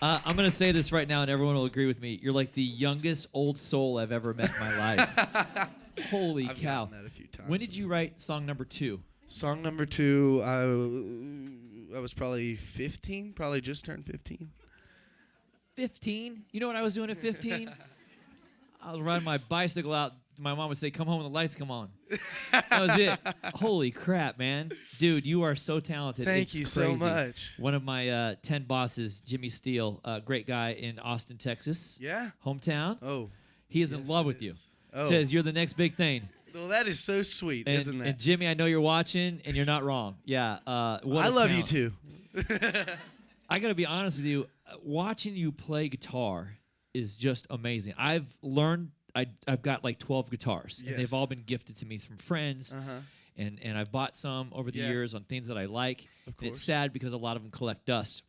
I'm going to say this right now, and everyone will agree with me. You're like the youngest old soul I've ever met in my life. Holy I've cow. gotten that a few times. When did you write song number 2? Song number 2, I was probably 15, probably just turned 15. 15? You know what I was doing at 15? I was riding my bicycle out. My mom would say, come home and the lights come on. That was it. Holy crap, man. Dude, you are so talented. Thank you so much. One of my 10 bosses, Jimmy Steele, great guy in Austin, Texas. Yeah? Hometown. Oh. He is in love with you. Oh. Says you're the next big thing. Well, that is so sweet, And, isn't that? and Jimmy, I know you're watching, and you're not wrong. Yeah. What I a love you talent. too. I got to be honest with you. Watching you play guitar is just amazing. I've learned, I've got like 12 guitars, and they've all been gifted to me from friends. And I've bought some over the years on things that I like. And it's sad because a lot of them collect dust.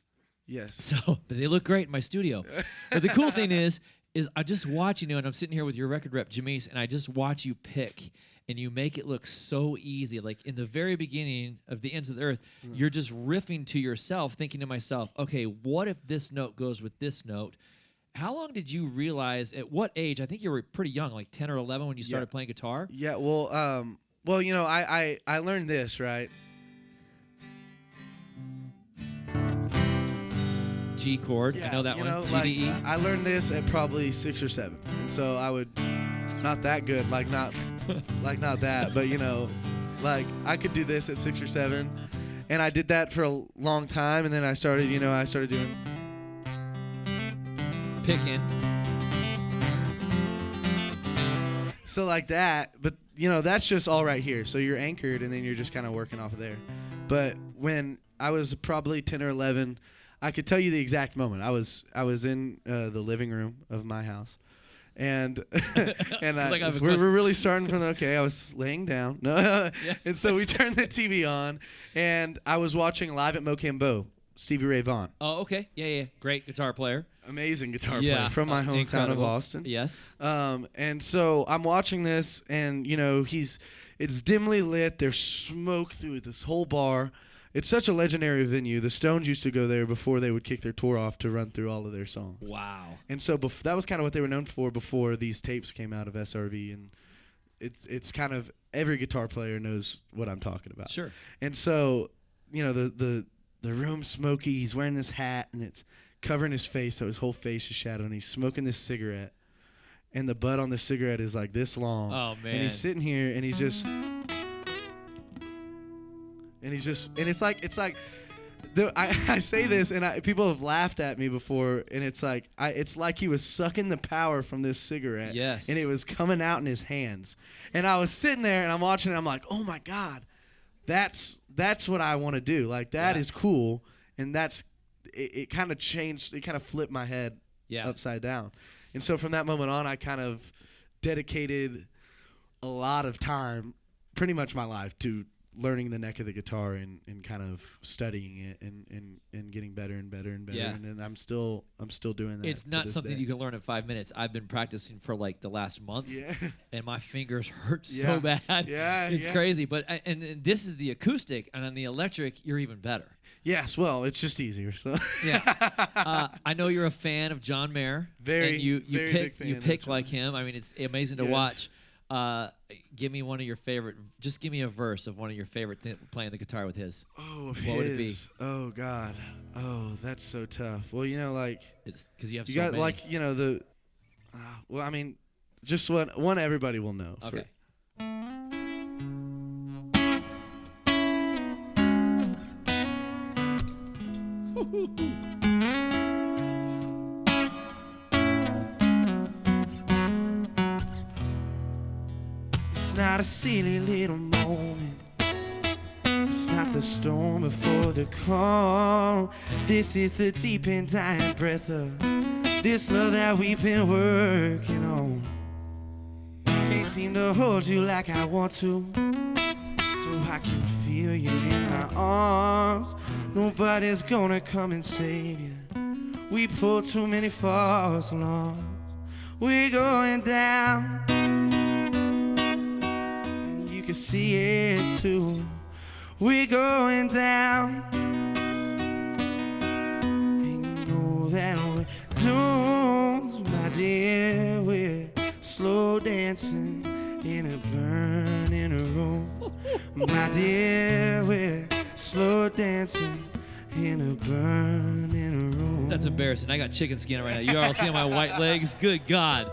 Yes. So, but they look great in my studio. But the cool thing is I'm just watching you, and I'm sitting here with your record rep, Jamise, and I just watch you pick, and you make it look so easy. Like in the very beginning of The Ends of the Earth, you're just riffing to yourself, thinking to myself, okay, what if this note goes with this note? How long did you realize, at what age, I think you were pretty young, like 10 or 11 when you started playing guitar? Yeah, well, you know, I learned this, right? G chord, I know that one. G, D, E. I learned this at probably 6 or 7, and so I would, not that good, like not that, but you know, like I could do this at 6 or 7, and I did that for a long time, and then I started doing Picking. so like that, but you know, that's just all right here. So you're anchored, and then you're just kind of working off of there. But when I was probably 10 or 11. I could tell you the exact moment. I was in the living room of my house, and we're really starting from I was laying down, and so we turned the TV on, and I was watching Live at Mocambeau, Stevie Ray Vaughan. Oh, okay, yeah, great guitar player, amazing guitar player from my hometown incredible. of Austin. Yes. And so I'm watching this, and you know it's dimly lit. There's smoke through this whole bar. It's such a legendary venue. The Stones used to go there before they would kick their tour off to run through all of their songs. Wow. And so that was kind of what they were known for before these tapes came out of SRV. And it's kind of every guitar player knows what I'm talking about. Sure. And so, you know, the room's smoky. He's wearing this hat, and it's covering his face, so his whole face is shadowed. And he's smoking this cigarette, and the butt on the cigarette is like this long. Oh, man. And he's sitting here, and he's just... And it's like, I say this, and people have laughed at me before, and it's like he was sucking the power from this cigarette, yes, and it was coming out in his hands, and I was sitting there, and I'm watching, and I'm like, oh my God, that's what I want to do, like that is cool, and it kind of changed, it kind of flipped my head upside down, and so from that moment on, I kind of dedicated a lot of time, pretty much my life, to learning the neck of the guitar and kind of studying it and getting better and better and better. Yeah. And I'm still doing that. It's not something you can learn in 5 minutes. I've been practicing for like the last month, and my fingers hurt so bad. Yeah, it's crazy. But and this is the acoustic, and on the electric, you're even better. Yes, well, it's just easier. So I know you're a fan of John Mayer. Very, and you very pick big fan you of pick John. like him. I mean, it's amazing to watch. Give me one of your favorite. Just give me a verse of one of your favorite playing the guitar with his. Oh, what would it be? Oh God. Oh, that's so tough. Well, you know, like it's because you have you so got many. like, you know, the. Well, I mean, just one everybody will know. Okay. It's not a silly little moment. It's not the storm before the calm. This is the deep and dying breath of this love that we've been working on. Can't seem to hold you like I want to, so I can feel you in my arms. Nobody's gonna come and save you. We pulled too many false alarms. We're going down. You can see it too. We're going down, and you know that My dear, we're slow dancing in a burning room. That's embarrassing. I got chicken skin right now. You all see my white legs? Good God.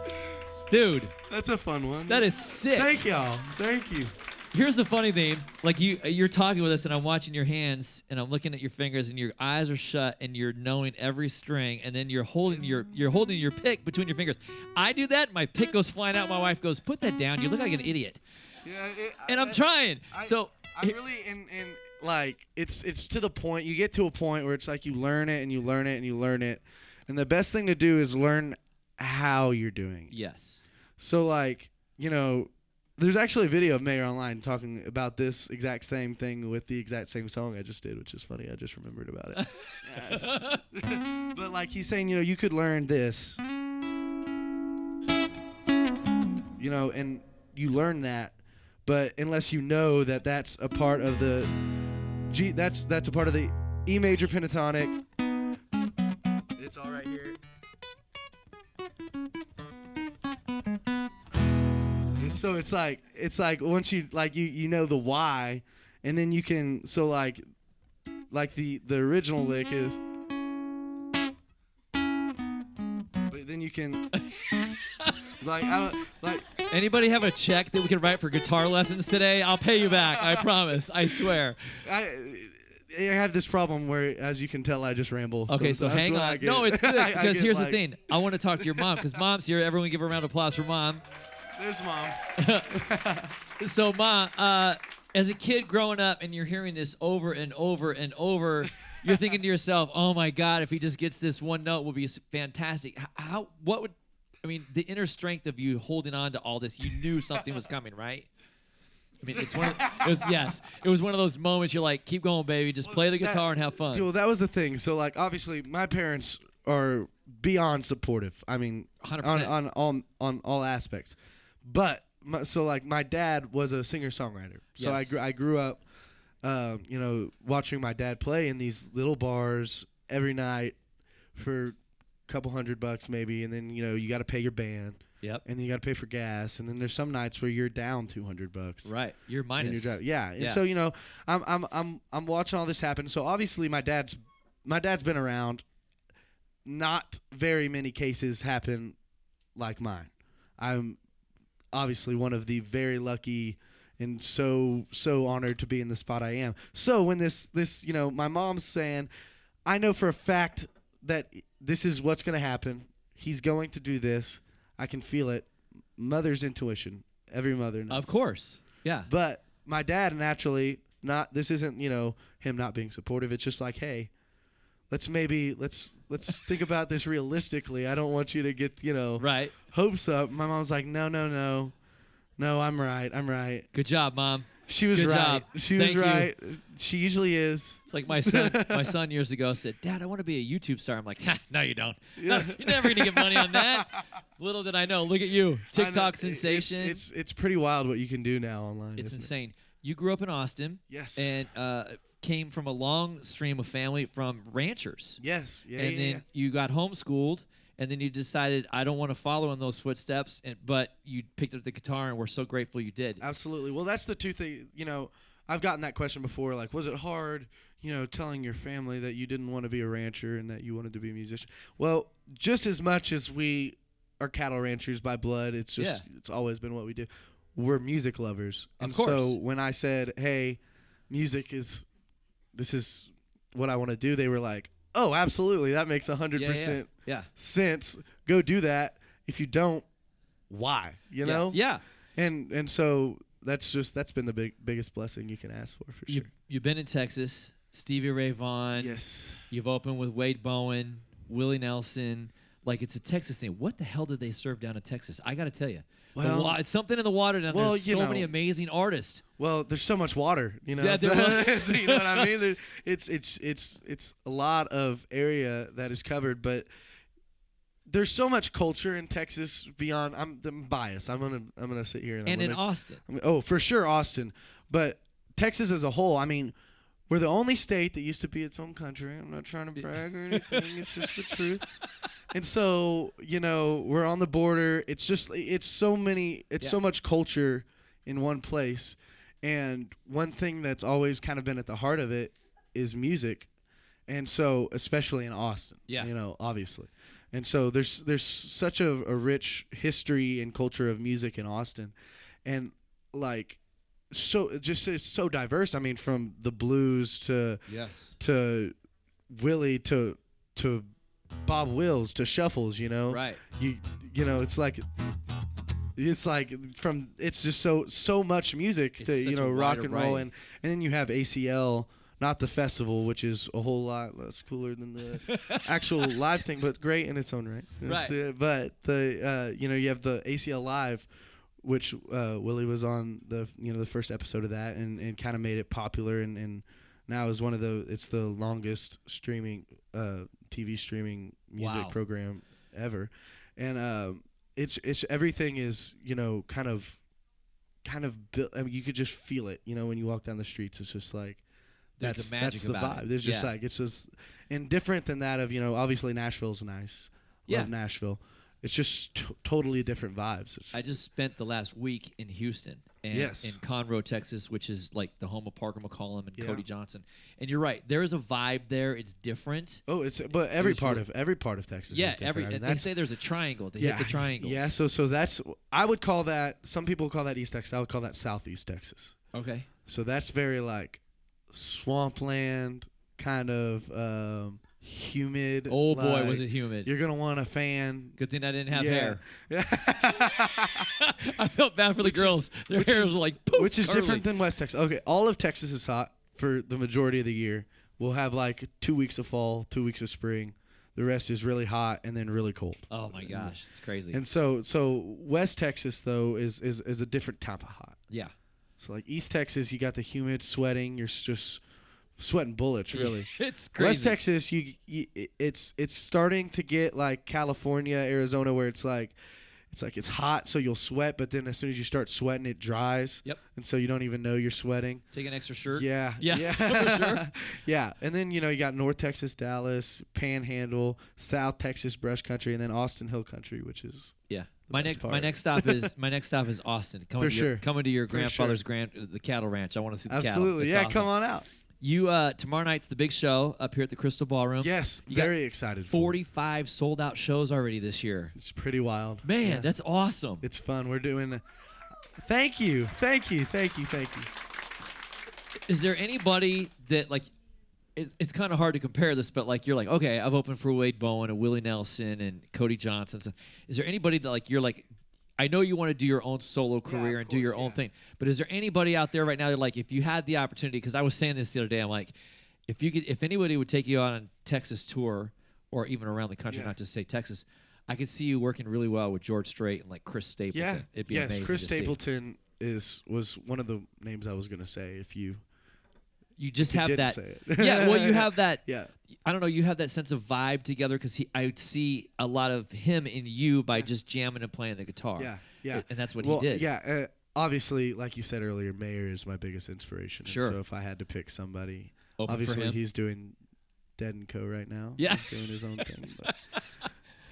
Dude, That's a fun one. that is sick. Thank y'all. Thank you. Here's the funny thing. Like you're talking with us and I'm watching your hands and I'm looking at your fingers and your eyes are shut and you're knowing every string and then you're holding your pick between your fingers. I do that, my pick goes flying out. My wife goes, "Put that down. You look like an idiot." Yeah, And I'm trying. I really and like it's to the point. You get to a point where it's like you learn it and you learn it and you learn it, and the best thing to do is learn how you're doing it. Yes. So like there's actually a video of Mayor online talking about this exact same thing with the exact same song I just did, which is funny. I just remembered about it. Yes. But like he's saying, you could learn this, and you learn that. But unless you know that that's a part of the that's a part of the E major pentatonic. It's all right here. And so it's like once you you know the why, and then you can like the original lick is, but then you can Anybody have a check that we can write for guitar lessons today? I'll pay you back. I promise. I swear. I have this problem where, as you can tell, I just ramble. Okay, so that's hang what on. I get. No, it's good I because get here's the thing. I want to talk to your mom because mom's here. Everyone give a round of applause for mom. There's mom. So, Mom, as a kid growing up and you're hearing this over and over and over, you're thinking to yourself, "Oh my God, if he just gets this one note, will be fantastic." The inner strength of you holding on to all this, you knew something was coming, right? I mean, it was one of those moments you're like, "Keep going, baby. Just play the guitar and have fun." Well, that was the thing. So, like, obviously, my parents are beyond supportive. I mean, 100%. on all aspects. But my dad was a singer-songwriter. So Yes. I grew up, watching my dad play in these little bars every night for couple $100 maybe, and then you got to pay your band. Yep. And then you got to pay for gas, and then there's some nights where you're down $200. Right. You're minus. And so I'm watching all this happen. So obviously my dad's been around. Not very many cases happen like mine. I'm obviously one of the very lucky and so honored to be in the spot I am. So when this my mom's saying, I know for a fact that this is what's going to happen. He's going to do this. I can feel it. Mother's intuition. Every mother knows. Of course. Yeah. But my dad naturally this isn't, him not being supportive. It's just like, hey, let's think about this realistically. I don't want you to get, right. hopes up. My mom's like, no, I'm right. Good job, Mom. She was Good right. job. She was Thank you. right. She usually is. It's like my son years ago said, "Dad, I want to be a YouTube star." I'm like, "No, you don't. Yeah. You're never gonna get money on that." Little did I know. Look at you, TikTok I know. sensation. It's pretty wild what you can do now online. It's isn't insane. You grew up in Austin. Yes. And came from a long stream of family from ranchers. Yes. Yeah. And then you got homeschooled, and then you decided, I don't want to follow in those footsteps, but you picked up the guitar, and we're so grateful you did. Absolutely. Well, that's the two things. I've gotten that question before. Like, was it hard, telling your family that you didn't want to be a rancher and that you wanted to be a musician? Well, just as much as we are cattle ranchers by blood, it's always been what we do. We're music lovers. Of course. So when I said, hey, this is what I want to do, they were like, oh, absolutely. That makes 100% sense. Go do that. If you don't, why? You know? Yeah. And so that's been the biggest blessing you can ask for sure. You've been in Texas, Stevie Ray Vaughan. Yes. You've opened with Wade Bowen, Willie Nelson. Like, it's a Texas thing. What the hell did they serve down in Texas? I got to tell you. Well, it's something in the water down there. There's so many amazing artists. Well, there's so much water, Yeah, so you know what I mean? It's a lot of area that is covered, but there's so much culture in Texas beyond. I'm biased. I'm gonna sit here and in Austin. For sure, Austin, but Texas as a whole. I mean, we're the only state that used to be its own country. I'm not trying to brag or anything. It's just the truth. And so, we're on the border. It's so much culture in one place. And one thing that's always kind of been at the heart of it is music. And so, especially in Austin, Yeah. you know, obviously. And so there's such a rich history and culture of music in Austin. And like, so it's so diverse. I mean, from the blues to Yes. to Willie to Bob Wills to shuffles, you know. Right. You know, it's like from it's just so much music It's to, such you know, a rock wide and roll, variety. and then you have ACL, not the festival, which is a whole lot less cooler than the actual live thing, but great in its own right. Right. But the you know, you have the ACL live, which Willie was on the first episode of that, and kind of made it popular, and now is it's the longest streaming TV streaming music Wow. program ever, and it's everything is, you know, kind of built. I mean, you could just feel it, you know, when you walk down the streets. It's just like There's that's a magic that's the about vibe. it. There's just Yeah. like, it's just, and different than that of, you know, obviously Nashville's nice. Yeah. Love Nashville. It's just totally different vibes. It's, I just spent the last week in Houston and Yes. in Conroe, Texas, which is like the home of Parker McCollum and Yeah. Cody Johnson. And you're right, there is a vibe there. It's different. but every was part really- of Texas. Yeah, is different. I mean, they say there's a triangle. They hit the triangles. Yeah, so that's, I would call that, some people call that East Texas. I would call that Southeast Texas. Okay. So that's very like swampland, kind of humid. Oh boy, like, was it humid. You're gonna want a fan. Good thing I didn't have Yeah. hair. Yeah. I felt bad for the Which is- girls. Their which hair is- was like poof, Which is curly. different than West Texas. Okay, all of Texas is hot for the majority of the year. We'll have like 2 weeks of fall, 2 weeks of spring. The rest is really hot and then really cold. Oh my gosh, it's crazy. And so West Texas though is a different type of hot. yeah. So like East Texas, you got the humid sweating. You're just sweating bullets, really. It's crazy. West Texas, it's starting to get like California, Arizona, where it's hot, so you'll sweat, but then as soon as you start sweating, it dries. Yep. And so you don't even know you're sweating. Take an extra shirt. Yeah. Yeah, for sure. Yeah. And then, you know, you got North Texas, Dallas, Panhandle, South Texas, Brush Country, and then Austin Hill Country, which is Yeah. the My best next part. my next stop is Austin. Coming For to your, sure. coming to your For grandfather's the cattle ranch. I want to see the cattle. absolutely. It's Yeah, awesome. come on out. You tomorrow night's the big show up here at the Crystal Ballroom. Yes, You got very excited. For it. 45 sold out shows already this year. It's pretty wild. Man, Yeah. that's awesome. It's fun. We're doing. Thank you. Is there anybody that like? It's kind of hard to compare this, but like you're like, okay, I've opened for Wade Bowen and Willie Nelson and Cody Johnson. So is there anybody that like you're like? I know you want to do your own solo career of and do your course, own yeah. thing, but is there anybody out there right now that like, if you had the opportunity? Because I was saying this the other day, I'm like, if anybody would take you on a Texas tour or even around the country, Yeah. not just say Texas, I could see you working really well with George Strait and like Chris Stapleton. Yeah. It'd be Yes, amazing. Chris to see. Stapleton was one of the names I was gonna say if you You just you have didn't that. say it. Yeah, well, you have that. Yeah. I don't know. You have that sense of vibe together because I would see a lot of him in you by just jamming and playing the guitar. Yeah. And that's what Well, he did. Yeah. Obviously, like you said earlier, Mayer is my biggest inspiration. And Sure. so if I had to pick somebody, Open for obviously him. he's doing Dead and Co right now. Yeah. He's doing his own thing. But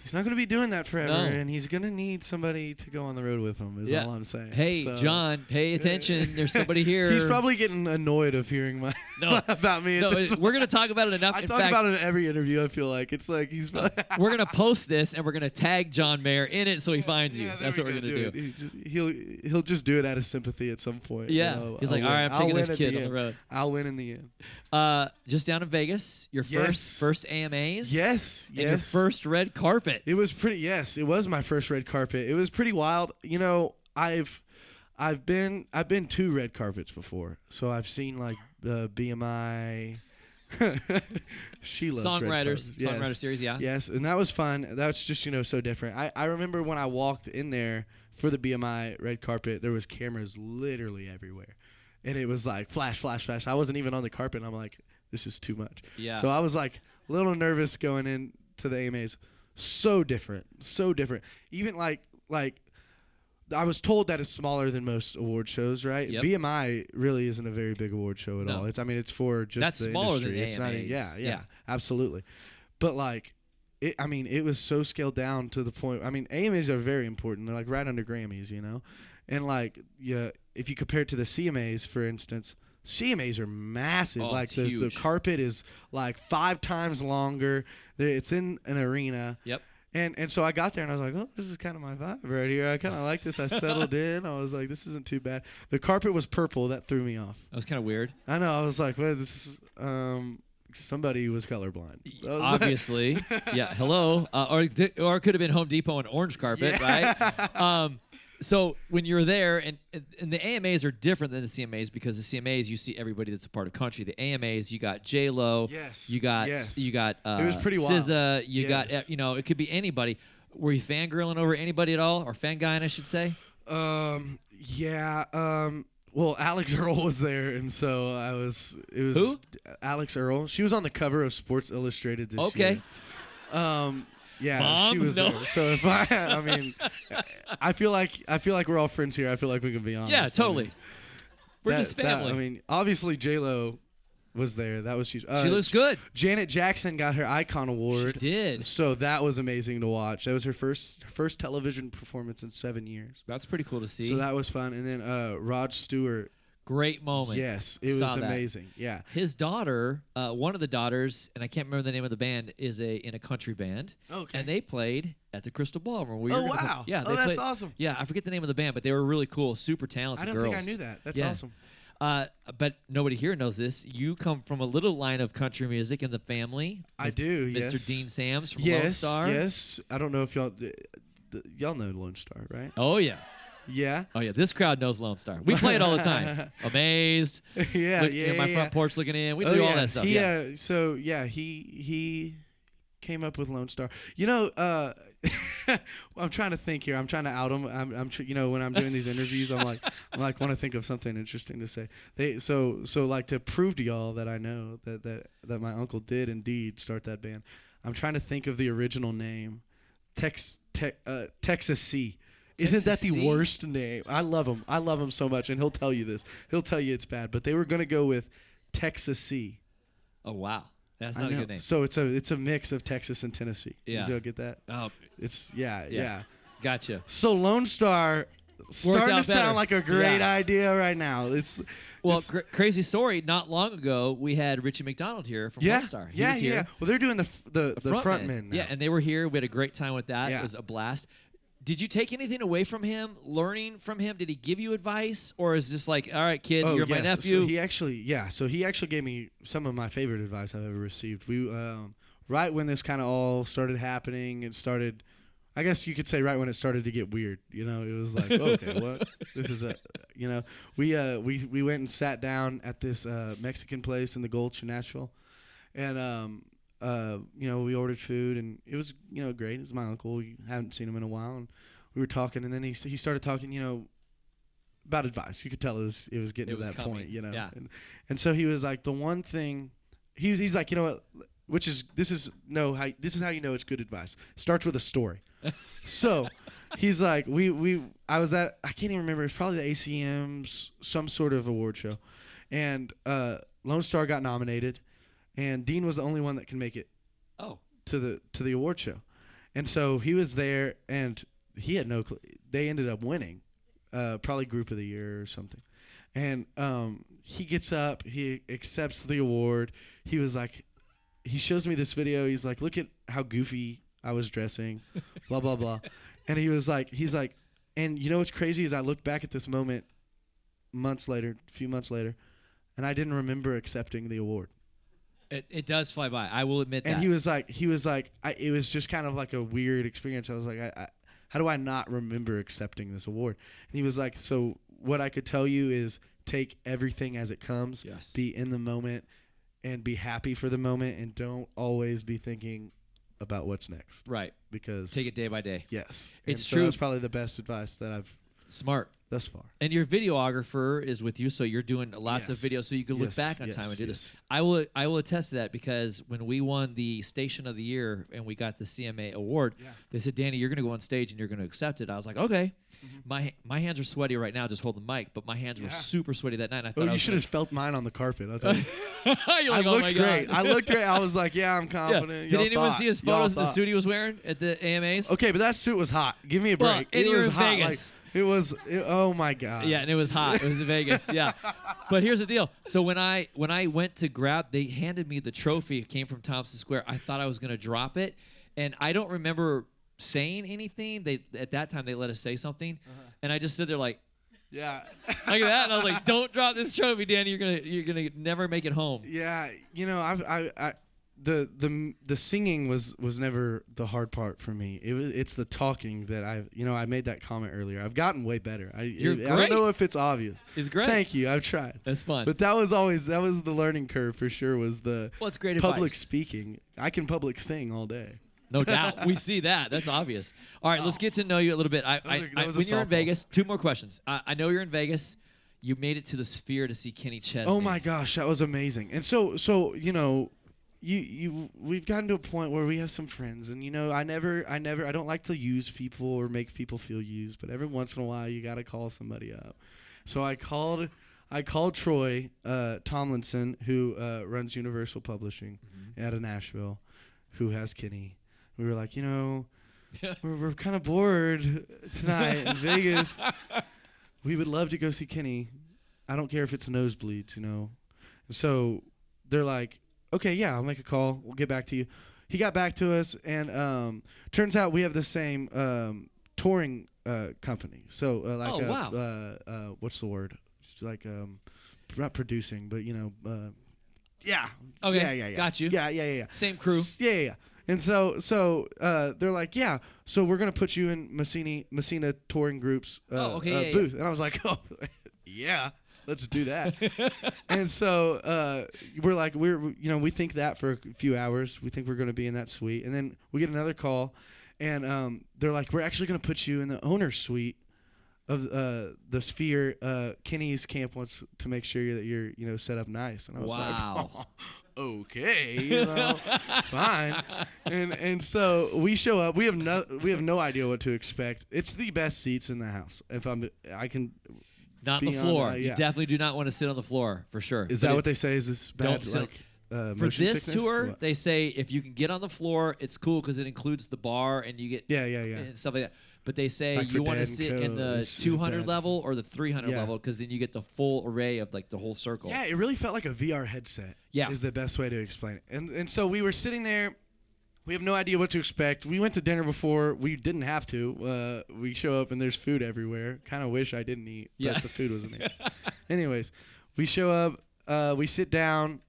he's not going to be doing that forever, No. and he's going to need somebody to go on the road with him. Is Yeah. all I'm saying. Hey, So- John, pay attention. There's somebody here. He's probably getting annoyed of hearing my No. about me. No, at this we're gonna talk about it enough. I In talk fact, about it in every interview. I feel like it's like he's. we're gonna post this and we're gonna tag John Mayer in it so he finds you. Yeah, there That's we what we're go, gonna do. He'll just do it out of sympathy at some point. Yeah. You know, He's I'll like, all win. right, I'm I'll taking win this at kid the on the end. road. I'll win in the end. Just down in Vegas, your Yes. first AMAs. Yes, And your yes. first red carpet. It was pretty. Yes, it was my first red carpet. It was pretty wild. You know, I've been to red carpets before, so I've seen like the BMI. She loves red Songwriters, carpets. Yes. songwriter series, yeah. Yes, and that was fun. That's just, you know, so different. I remember when I walked in there for the BMI red carpet, there was cameras literally everywhere. And it was like flash, flash, flash. I wasn't even on the carpet, and I'm like, this is too much. Yeah. So I was like a little nervous going into the AMAs. So different. So different. Even like I was told that it's smaller than most award shows, right? Yep. BMI really isn't a very big award show at No. all. It's for just That's the smaller than industry. the It's not. AMAs. Yeah, Yeah. absolutely. But like, I mean, it was so scaled down to the point. I mean, AMAs are very important. They're like right under Grammys, you know, and like yeah, if you compare it to the CMAs, for instance. CMAs are massive. Oh, like it's the huge. carpet is like 5 times longer. It's in an arena. Yep. And so I got there and I was like, oh, this is kind of my vibe right here. I kind of like this. I settled in. I was like, this isn't too bad. The carpet was purple. That threw me off. That was kind of weird. I know. I was like, well, this is somebody was colorblind. Obviously. Yeah. Hello. Or it could have been Home Depot and orange carpet, right? So when you're there, and the AMAs are different than the CMAs because the CMAs you see everybody that's a part of country. The AMAs you got J Lo, Yes. you got Yes. it was pretty wild. SZA, you Yes. got it could be anybody. Were you fangirling over anybody at all, or fangirling, I should say? Yeah. Well, Alex Earl was there, and so it was Who? Alex Earl. She was on the cover of Sports Illustrated this year. Okay. Yeah, Mom? she was No. there. So if I mean, I feel like we're all friends here. I feel like we can be honest. Yeah, totally. I mean, We're just family. I mean, obviously J Lo was there. That was huge. She looks good. Janet Jackson got her Icon Award. She did. So that was amazing to watch. That was her first television performance in 7 years. That's pretty cool to see. So that was fun. And then Rod Stewart. Great moment. Yes, it Saw was that. amazing. Yeah. His daughter, one of the daughters, and I can't remember the name of the band, is in a country band. Okay. And they played at the Crystal Ballroom. Where Oh, you're gonna wow. Yeah. Oh, they that's played- awesome. Yeah, I forget the name of the band, but they were really cool, super talented I don't girls. think I knew that. That's Yeah. awesome. But nobody here knows this. You come from a little line of country music in the family. I do, Mr. yes. Dean Sams from Lone Yes, Star. yes. I don't know if y'all know Lone Star, right? Oh, yeah. Yeah. Oh, yeah. This crowd knows Lone Star. We play it all the time. Amazed. Yeah, Look, yeah, my yeah. front porch looking in. We Oh, do yeah. all that stuff. He, Yeah. So yeah, he came up with Lone Star. You know, I'm trying to think here. I'm trying to out him. You know, when I'm doing these interviews, I'm like want to think of something interesting to say. So like to prove to y'all that I know that my uncle did indeed start that band. I'm trying to think of the original name, Texas C. Isn't that the C? worst name? I love him. I love him so much, and he'll tell you this. He'll tell you it's bad, but they were gonna go with Texas C. Oh, wow. That's I not a know. good name. So it's a mix of Texas and Tennessee. Yeah. Did y'all get that? Oh, It's yeah. Yeah. gotcha. So Lone Star starting out to sound better. like a great Yeah. idea right now. It's Well, it's, crazy story. Not long ago, we had Richie McDonald here from yeah, Lone Star. He yeah, was here. yeah. Well, they're doing the frontmen now. Yeah, and they were here. We had a great time with that. Yeah. It was a blast. Did you take anything away from him, learning from him? Did he give you advice? Or is just like, all right, kid, you're my yes. nephew? So he actually gave me some of my favorite advice I've ever received. We right when this kind of all started happening, it started. I guess you could say right when it started to get weird. You know, it was like, okay, what? This is you know, we went and sat down at this Mexican place in the Gulch in Nashville, and you know, we ordered food, and it was, you know, great. It was my uncle. We haven't seen him in a while, and we were talking, and then he started talking, you know, about advice. You could tell it was getting It to was that coming, point, you know. yeah. And so he was like, the one thing, he's like, you know what, this is how you know it's good advice. Starts with a story. So he's like, I was at, I can't even remember, it's probably the ACM's some sort of award show, and Lone Star got nominated, and Dean was the only one that can make it to the award show. And so he was there, and he had no clue. They ended up winning, probably Group of the Year or something. And he gets up, he accepts the award. He was like, he shows me this video. He's like, look at how goofy I was dressing, blah, blah, blah. And he's like, and you know what's crazy is I look back at this moment a few months later, and I didn't remember accepting the award. It does fly by. I will admit that. And he was like, it was just kind of like a weird experience. I was like, how do I not remember accepting this award? And he was like, so what I could tell you is take everything as it comes. Yes. Be in the moment and be happy for the moment, and don't always be thinking about what's next. Right. Because Take it day by day. yes, It's and so true. That's probably the best advice that Smart. thus far. And your videographer is with you, so you're doing lots of Yes. videos, so you can look Yes, back on yes, time and do yes. this. I will attest to that because when we won the Station of the Year and we got the CMA award, they said, Danny, you're going to go on stage and you're going to accept it. I was like, okay. My hands are sweaty right now just holding the mic, but my hands were super sweaty that night. And I thought Oh, you should have felt mine on the carpet. I thought You're I like, oh my looked great. God. I looked great. I was like, yeah, I'm Yeah. confident. Did Y'all anyone thought- see his y'all photos that the thought. studio was wearing at the AMAs? Okay, but that suit was hot. Give me a Well, break. and it you're was in hot. Vegas. Like, oh my God. Yeah, and it was hot. It was in Vegas. Yeah, but here's the deal. So when I went to grab, they handed me the trophy. It came from Thompson Square. I thought I was gonna drop it, and I don't remember saying anything. They at that time they let us say something, and I just stood there like, Yeah. look at that, and I was like, don't drop this trophy, Danny. You're gonna never make it home. Yeah. You know, the singing was never the hard part for me. It's the talking that I made that comment earlier. I've gotten way better. I You're don't great. know if it's obvious. It's great. Thank you. I've tried. That's fun. But that was the learning curve for sure. Was the Well, it's great public advice. speaking. I can public sing all day. No doubt. We see that. That's obvious. All right, let's get to know you a little bit. That was a When you're in softball. Vegas, 2 more questions. I know you're in Vegas. You made it to the Sphere to see Kenny Chesney. Oh my gosh, that was amazing. And so you know, we've gotten to a point where we have some friends, and you know, I don't like to use people or make people feel used, but every once in a while you got to call somebody up. So I called Troy Tomlinson, who runs Universal Publishing out of Nashville, who has Kenny. We were like, you know, we're kind of bored tonight in Vegas. We would love to go see Kenny. I don't care if it's nosebleeds, you know. So they're like, okay, yeah, I'll make a call. We'll get back to you. He got back to us, and turns out we have the same touring company. So wow. What's the word? Just like not producing, but you know, yeah. Okay, Yeah. got you. Yeah. Same crew. Yeah. And so they're like, yeah, so we're gonna put you in Messina touring groups booth. And I was like, oh, yeah, let's do that. And so we're like, we think that for a few hours. We think we're gonna be in that suite, and then we get another call, and they're like, we're actually gonna put you in the owner's suite of the Sphere. Kenny's camp wants to make sure that you're set up nice. And I was Wow. like, okay, fine. And so we show up. We have no idea what to expect. It's the best seats in the house. I can. Not be the on, floor. yeah. You definitely do not want to sit on the floor for sure. Is But that if- what they say? Is this Don't bad? sit- Like for motion this sickness? tour? What? They say if you can get on the floor, it's cool because it includes the bar and you get Yeah. and stuff like that. But they say Like for you want to Dad and sit in Co, the it's 200 bad. level or the 300 Yeah. level because then you get the full array of like the whole circle. Yeah, it really felt like a VR headset. Yeah. Is the best way to explain it. And so we were sitting there. We have no idea what to expect. We went to dinner before. We didn't have to. We show up and there's food everywhere. Kind of wish I didn't eat, but Yeah. the food was amazing. Anyways, we show up. We sit down,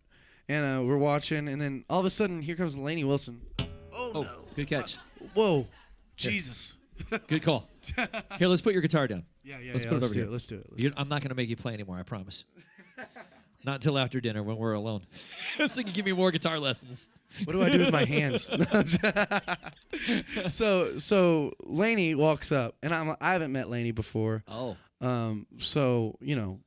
and we're watching. And then all of a sudden, here comes Lainey Wilson. Oh, Oh, no. good catch. Whoa. Jesus. Good call. Here, let's put your guitar down. Yeah. Let's put it over do here. Let's do it. I'm not going to make you play anymore, I promise. Not until after dinner when we're alone. So you can give me more guitar lessons. What do I do with my hands? So Lainey walks up, and I haven't met Lainey before. Oh. So you know,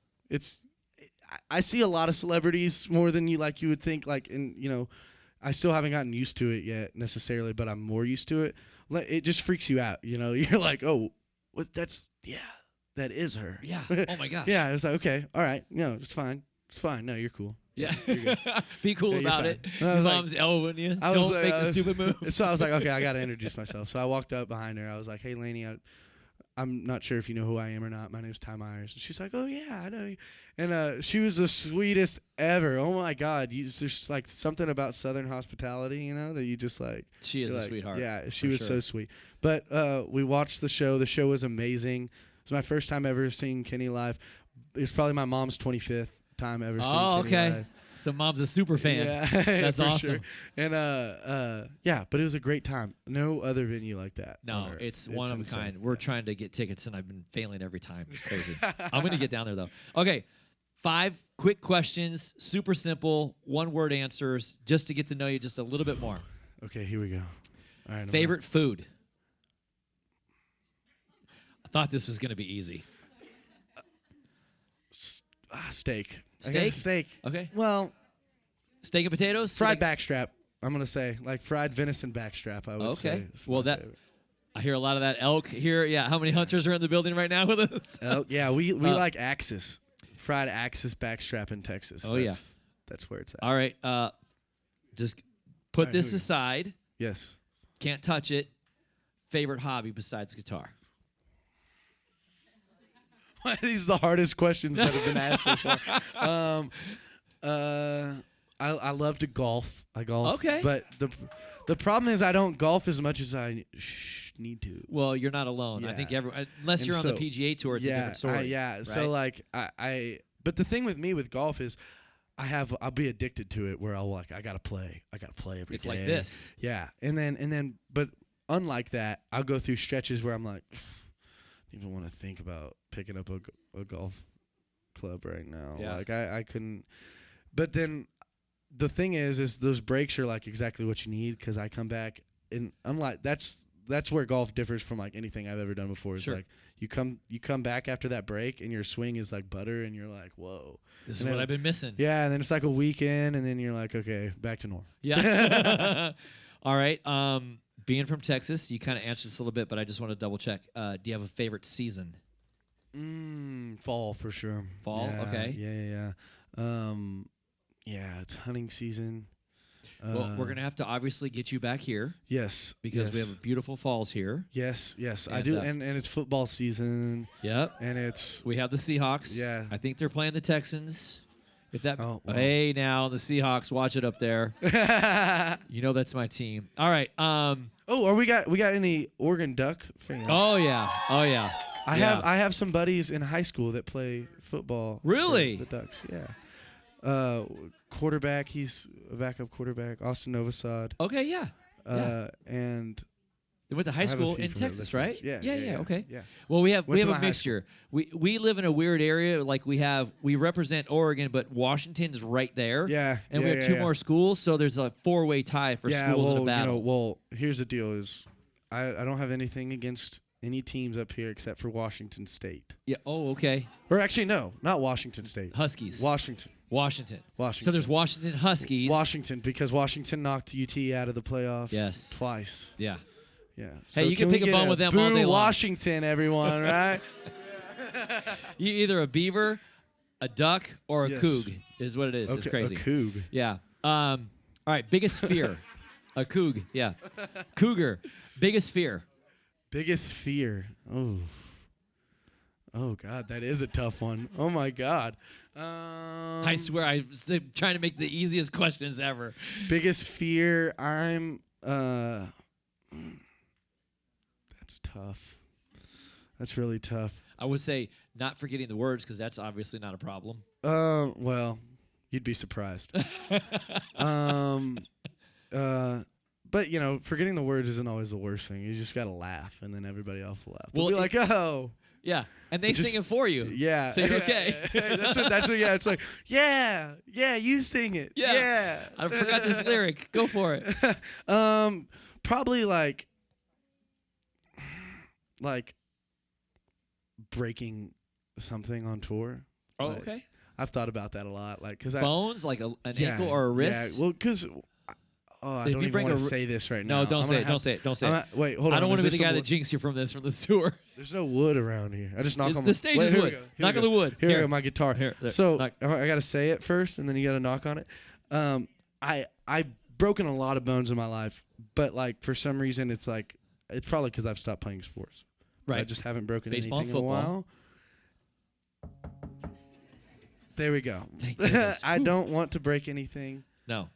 I see a lot of celebrities more than you would think. I still haven't gotten used to it yet necessarily, but I'm more used to it. It just freaks you out. You know, you're like, oh, what? That is her. Yeah. Oh my gosh. Yeah. It's like, okay, all right, it's fine. It's fine. No, you're cool. Yeah. You're good. Be cool Yeah, you're about fine. it. And I Your was mom's elbowing you. I was Don't like, make the stupid move. So I was like, okay, I got to introduce myself. So I walked up behind her. I was like, hey, Lainey, I'm not sure if you know who I am or not. My name's Ty Myers. And she's like, oh, yeah, I know you. And she was the sweetest ever. Oh, my God. There's like something about Southern hospitality, that you just like. She is a like, sweetheart. Yeah, she for was sure. so sweet. But we watched the show. The show was amazing. It was my first time ever seeing Kenny live. It was probably my mom's 25th time ever seeing Oh, Kenny okay. live. So mom's a super fan. Yeah, That's for awesome. Sure. And but it was a great time. No other venue like that. No, on Earth. it's one of a insane. kind. We're trying to get tickets, and I've been failing every time. It's crazy. I'm going to get down there, though. Okay, 5 quick questions, super simple, one-word answers, just to get to know you just a little bit more. Okay, here we go. All right. Favorite food? thought this was going to be easy. Steak. I Steak? got steak. Okay. Well, Steak and potatoes? fried backstrap. I'm gonna say like fried venison backstrap. I would say. Okay. is Well, my that favorite. I hear a lot of that elk here. Yeah. How many hunters are in the building right now with us? Yeah, we like Axis, fried Axis backstrap in Texas. Oh, yeah. That's where it's at. All right. Just put right, this here we go. aside. Yes. Can't touch it. Favorite hobby besides guitar? These are the hardest questions that have been asked so far. I love to golf. I golf. Okay. But the problem is I don't golf as much as I need to. Well, you're not alone. I Yeah. think unless And you're on the so- PGA Tour, it's a different story. Yeah. right? So like but the thing with me with golf is I'll be addicted to it where I gotta play every day. It's like this. Yeah. And then but unlike that, I'll go through stretches where I'm like don't even want to think about picking up a golf club right now. Yeah. Like I couldn't. But then the thing is those breaks are like exactly what you need because I come back and unlike that's where golf differs from like anything I've ever done before. It's Sure. like you come back after that break and your swing is like butter and you're like, whoa. This is And what then- I've been missing. Yeah, and then it's like a weekend and then you're like, okay, back to normal. Yeah. All right. Being from Texas, you kind of answered this a little bit, but I just want to double check. Do you have a favorite season? Fall for sure. Fall? Yeah, Okay. Yeah. Yeah, it's hunting season. Well, we're going to have to obviously get you back here Yes, because we yes. have beautiful falls here. Yes, I And, do, uh, and it's football season, Yep. and it's We have the Seahawks. Yeah. I think they're playing the Texans. If that, Oh, wow. Hey, now the Seahawks, watch it up there. You know that's my team. All right. oh, we got any Oregon Duck fans? Oh yeah. I yeah. have some buddies in high school that play football. for Really? the Ducks, yeah. Quarterback, he's a backup quarterback, Austin Novosad. Okay. Yeah. And They went to high I have a school few in from the Texas, listeners. right? Yeah. Okay. Yeah. Well, we have Went to a my high mixture. We live in a weird area. Like we represent Oregon, but Washington's right there. Yeah. And yeah, we have yeah, two yeah. more schools, so there's a four-way tie for schools in a battle. Well, here's the deal: is I don't have anything against any teams up here except for Washington State. Yeah. Oh, okay. Or actually, no, not Washington State. Huskies. Washington. Washington. Washington. So there's Washington Huskies. Washington because Washington knocked UT out of the playoffs. Yes. Twice. Yeah. Yeah. Hey, you can we pick a get bone with them all boo day long. Washington, everyone, right? You either a beaver, a duck, or a Yes. coug is what it is. It's crazy. A Coug. Yeah. All right. Biggest fear. A coug. Yeah. Cougar. Biggest fear. Biggest fear. Oh God, that is a tough one. Oh my God. I swear, I was trying to make the easiest questions ever. Biggest fear. That's tough. That's really tough. I would say not forgetting the words because that's obviously not a problem. Well, you'd be surprised. But forgetting the words isn't always the worst thing. You just gotta laugh, and then everybody else will laugh. They'll Well, be like, "Oh, Yeah. And they Just- sing it for you. yeah." So you're okay. that's what. Yeah, it's like, yeah. You sing it. Yeah. Yeah. I forgot this lyric. Go for it. Probably like breaking something on tour. Oh, Like, okay. I've thought about that a lot, like because Bones, like an ankle or a wrist? Yeah, well, because I If don't you even break want a to ri- say this right now. No, don't I'm say gonna it. Don't have- say it. Don't say I'm it. not- wait, hold on. I don't want to Is be the there guy some that wood? jinxed you from this tour. There's no wood around here. I just knock on The stage wait, is here we wood. go, here Knock we on go. the wood. Here we Here. go, my guitar. Here, there, So knock. I gotta say it first, and then you gotta knock on it. I've broken a lot of bones in my life, but like for some reason it's probably because I've stopped playing sports. I Right. just haven't broken Baseball, anything in a football. while. There we go. Thank goodness. I don't want to break anything. No.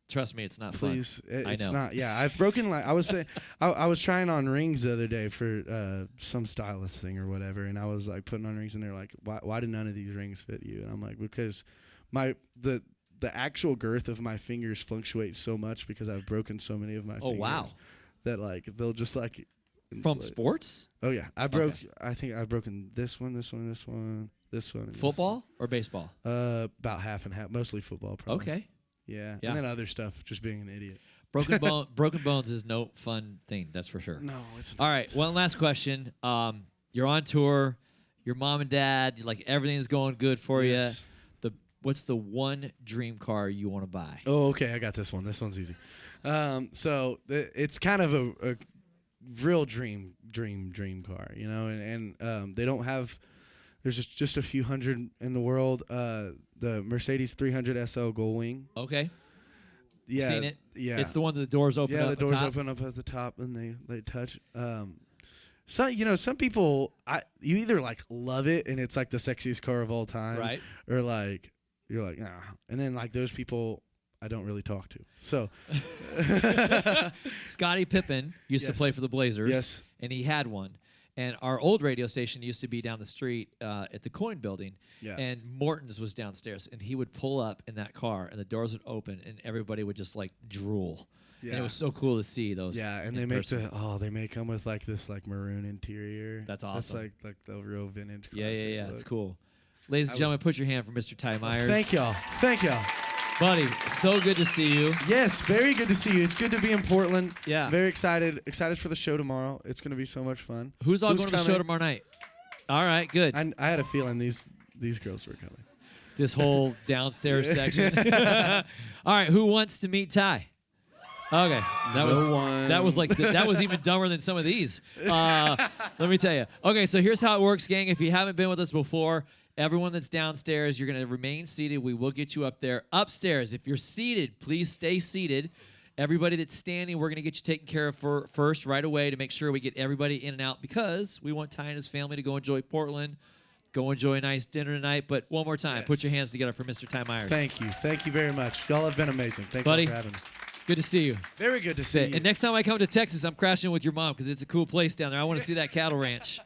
Trust me, it's not Please, I it's know. not. Yeah, I've broken I was saying, I was trying on rings the other day for some stylist thing or whatever, and I was like putting on rings, and they're like, "Why do none of these rings fit you?" And I'm like, because the actual girth of my fingers fluctuates so much because I've broken so many of my Oh, fingers. wow. That like they'll just like From inflate. sports? Oh yeah, I think I've broken this one, this one, this one, this one. And Football or baseball? This one. About half and half, mostly football. Probably. Okay. Yeah. Yeah. And then other stuff, just being an idiot. Broken bones is no fun thing, that's for sure. No, it's not. All right, one last question. You're on tour. Your mom and dad, like everything's going good for Yes. you. What's the one dream car you want to buy? Oh, okay. I got this one. This one's easy. So it's kind of a real dream car, you know, and they don't have. There's just a few hundred in the world. The Mercedes 300 SL Gullwing. Okay. Yeah, Seen it? Yeah, It's the one that the doors open up. Yeah, the doors top. open up at the top and they touch. So some people, you either like love it and it's like the sexiest car of all time, Right. or like you're like nah, and then like those people I don't really talk to. So Scottie Pippen used to Yes. play for the Blazers, Yes. and he had one. And our old radio station used to be down the street at the Coin Building, Yeah. and Morton's was downstairs. And he would pull up in that car, and the doors would open, and everybody would just like drool. And it Yeah. was so cool to see those. yeah, and in they person. they may come with like this like maroon interior. That's awesome. That's like the real vintage. Yeah, classic yeah. look. It's cool. Ladies and gentlemen, put your hand for Mr. Ty Myers. Thank y'all. Thank y'all. Buddy, so good to see you. Yes, very good to see you. It's good to be in Portland. Yeah. Very excited for the show tomorrow. It's going to be so much fun. Who's all going to the show coming? tomorrow night? All right, good. I had a feeling these girls were coming. This whole downstairs section. All right, who wants to meet Ty? Okay, that was like that was even dumber than some of these. Let me tell you. Okay, so here's how it works, gang. If you haven't been with us before, everyone that's downstairs, you're gonna remain seated. We will get you up there. Upstairs, if you're seated, please stay seated. Everybody that's standing, we're gonna get you taken care of first right away to make sure we get everybody in and out because we want Ty and his family to go enjoy Portland. Go enjoy a nice dinner tonight. But one more time, put your hands together for Mr. Ty Myers. Thank you very much. Y'all have been amazing. Thank Buddy. you for having me. Good to see you. Very good to see you. And next time I come to Texas, I'm crashing with your mom because it's a cool place down there. I want to see that cattle ranch.